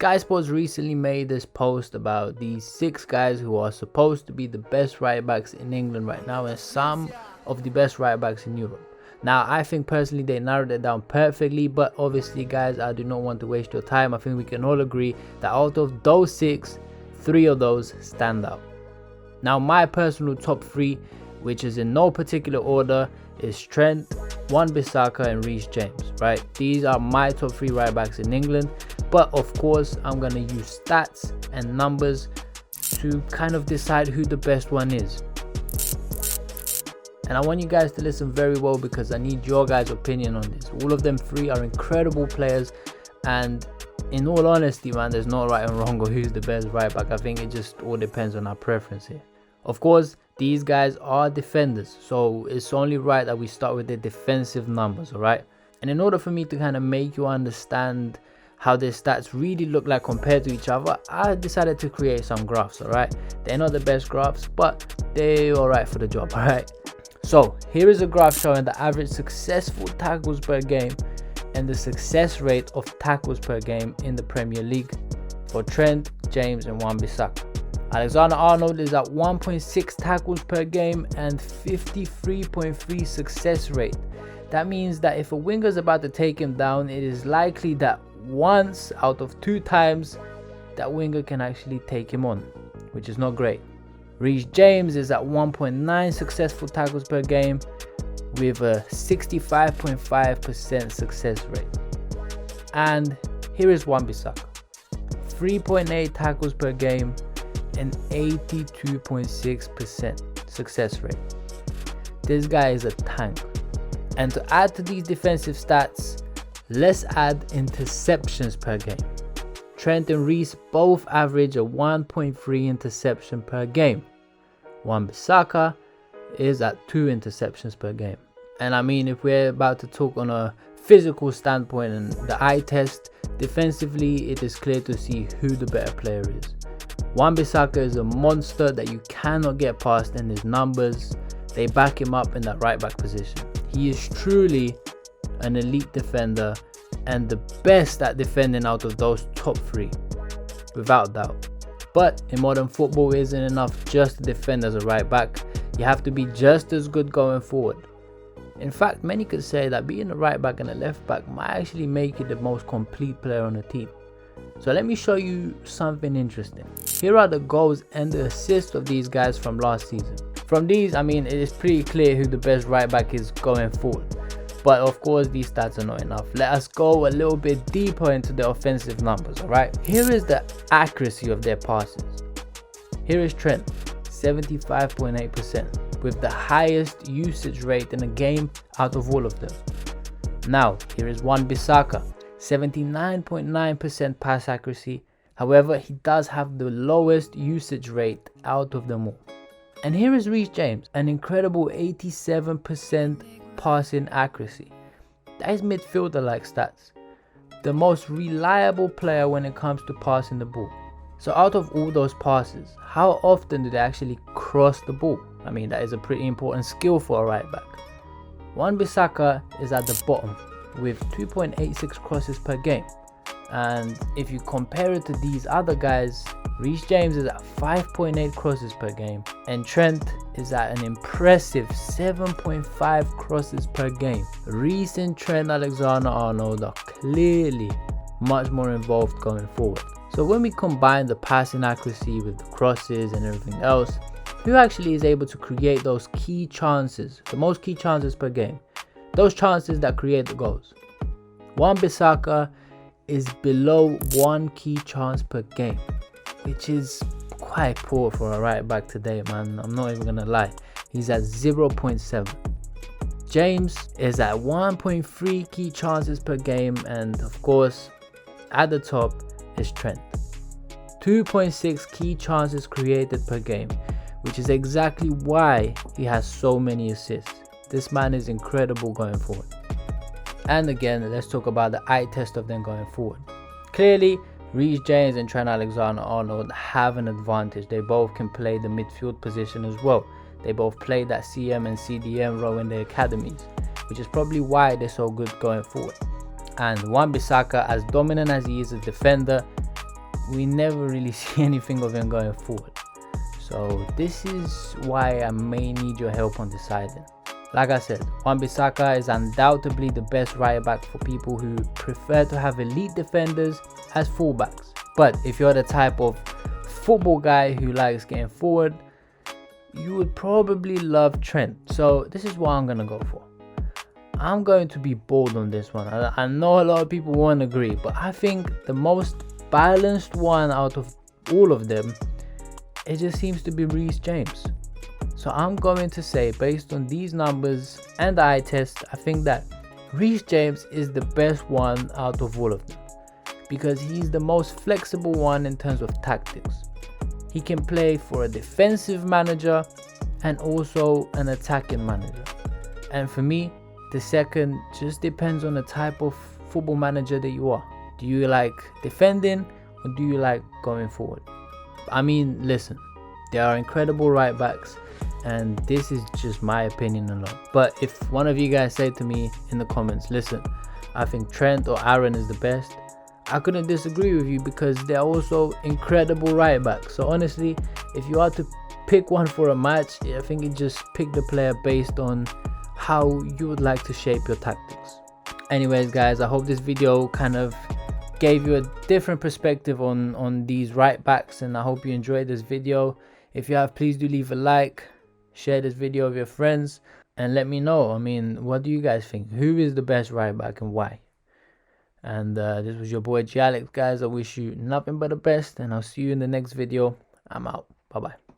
Sky Sports recently made this post about these 6 guys who are supposed to be the best right backs in England right now and some of the best right backs in Europe. Now, I think personally they narrowed it down perfectly, but obviously guys, I do not want to waste your time. I think we can all agree that out of those 6, 3 of those stand out. Now, my personal top 3, which is in no particular order, is Trent, Wan-Bissaka and Reece James, right? These are my top 3 right backs in England, but of course I'm going to use stats and numbers to kind of decide who the best one is. And I want you guys to listen very well because I need your guys' opinion on this. All of them 3 are incredible players, and in all honesty, man, there's no right and wrong or who's the best right back. I think it just all depends on our preference here. Of course, these guys are defenders, so it's only right that we start with their defensive numbers, alright? And in order for me to kind of make you understand how their stats really look like compared to each other, I decided to create some graphs, alright? They're not the best graphs, but they're alright for the job, alright? So here is a graph showing the average successful tackles per game and the success rate of tackles per game in the Premier League for Trent, James and Wan-Bissaka. Alexander-Arnold is at 1.6 tackles per game and 53.3 success rate. That means that if a winger is about to take him down, it is likely that once out of 2 times that winger can actually take him on, which is not great. Reece James is at 1.9 successful tackles per game with a 65.5% success rate. And here is Wan-Bissaka, 3.8 tackles per game and 82.6% success rate. This guy is a tank. And to add to these defensive stats, let's add interceptions per game. Trent and Reece both average a 1.3 interception per game. Wan-Bissaka is at 2 interceptions per game. And I mean, if we're about to talk on a physical standpoint and the eye test, defensively it is clear to see who the better player is. Wan-Bissaka is a monster that you cannot get past, and his numbers, they back him up in that right back position. He is truly an elite defender and the best at defending out of those top 3, without doubt. But in modern football, it isn't enough just to defend as a right back. You have to be just as good going forward. In fact, many could say that being a right back and a left back might actually make you the most complete player on the team. So let me show you something interesting. Here are the goals and the assists of these guys from last season. From these, I mean, it is pretty clear who the best right back is going forward. But of course, these stats are not enough. Let us go a little bit deeper into the offensive numbers, alright? Here is the accuracy of their passes. Here is Trent, 75.8%, with the highest usage rate in a game out of all of them. Now, here is Wan-Bissaka, 79.9% pass accuracy. However, he does have the lowest usage rate out of them all. And here is Reece James, an incredible 87% passing accuracy. That is midfielder-like stats. The most reliable player when it comes to passing the ball. So out of all those passes, how often do they actually cross the ball? I mean, that is a pretty important skill for a right back. Wan-Bissaka is at the bottom with 2.86 crosses per game. And if you compare it to these other guys, Reece James is at 5.8 crosses per game and Trent is at an impressive 7.5 crosses per game. Reece and Trent Alexander-Arnold are clearly much more involved going forward. So when we combine the passing accuracy with the crosses and everything else, who actually is able to create those key chances, the most key chances per game, those chances that create the goals? Wan-Bissaka is below 1 key chance per game, which is quite poor for a right back today, man. I'm not even gonna lie. He's at 0.7. James is at 1.3 key chances per game, and of course at the top is Trent, 2.6 key chances created per game, which is exactly why he has so many assists. This man is incredible going forward. And again, let's talk about the eye test of them going forward. Clearly, Reece James and Trent Alexander-Arnold have an advantage. They both can play the midfield position as well. They both play that CM and CDM role in their academies, which is probably why they're so good going forward. And Wan-Bissaka, as dominant as he is a defender, we never really see anything of him going forward. So this is why I may need your help on deciding. Like I said, Wan-Bissaka is undoubtedly the best right back for people who prefer to have elite defenders as fullbacks. But if you're the type of football guy who likes getting forward, you would probably love Trent. So this is what I'm going to go for. I'm going to be bold on this one. I know a lot of people won't agree, but I think the most balanced one out of all of them, it just seems to be Reece James. So I'm going to say, based on these numbers and the eye test, I think that Reece James is the best one out of all of them, because he's the most flexible one in terms of tactics. He can play for a defensive manager and also an attacking manager. And for me, the second just depends on the type of football manager that you are. Do you like defending or do you like going forward? I mean, listen, there are incredible right backs, and this is just my opinion alone. But if one of you guys say to me in the comments, listen, I think Trent or Aaron is the best, I couldn't disagree with you, because they're also incredible right backs. So honestly, if you are to pick one for a match, I think you just pick the player based on how you would like to shape your tactics. Anyways guys, I hope this video kind of gave you a different perspective on these right backs, and I hope you enjoyed this video. If you have, please do leave a like, share this video with your friends, and let me know, I mean, what do you guys think? Who is the best right back and why? And this was your boy Alex, guys. I wish you nothing but the best, and I'll see you in the next video. I'm out. Bye bye.